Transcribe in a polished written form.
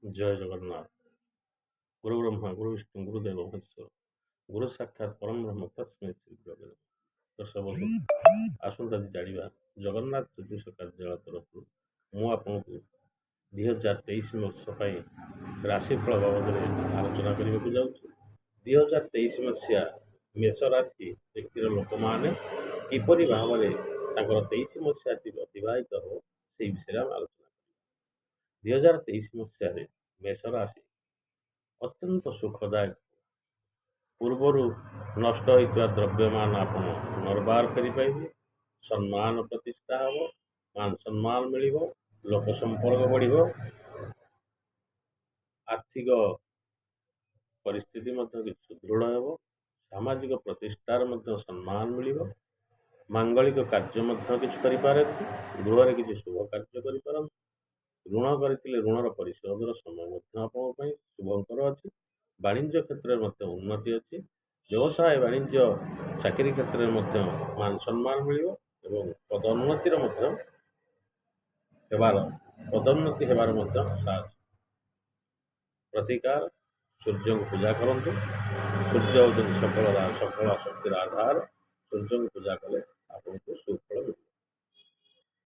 जय जगन्नाथ। गुरु ब्रह्मा गुरु विष्णु गुरुदेव महेश्वर गुरु साक्षात परम ब्रह्म तस्मै श्री गुरवे नमः। दर्शक बंधु आसंता आज जानिबा जगन्नाथ ज्योतिष कार्यालय तरफ मु आपको 2023 वर्ष राशिफल बाबद आलोचना करने को जाऊँ। 2023 मसीहा मेष राशि व्यक्तिर लोक मैंने किपरि भाव में 23 मसीहाटी अतिवाहित हो से विषय में आलोचना। 2023 मसीह मेष राशि अत्यंत सुखदायक पूर्वर नष्ट होता द्रव्यमान आप पुनर्बार करेंगे। सम्मान प्रतिष्ठा हम मान सम्मान मिल लोक संपर्क बढ़ आर्थिक परिस्थिति सुदृढ़ हो सामाजिक प्रतिष्ठार सम्मान मिल मांगलिक कार्य किसी गृह किसी शुभ कार्य कर ऋण करते ऋणर परिशोधर समय शुभंकर अच्छी वाणिज्य क्षेत्र में उन्नति अच्छी व्यवसाय वाणिज्य चाकरी क्षेत्र में मान सम्मान मिल पदोन्नतिर पदोन्नति होबार साहस प्रतिकार सूर्य को पूजा करूँ। सूर्य होती सकल शक्तिर आधार सूर्य को पूजा कले आपको सुफल मिल।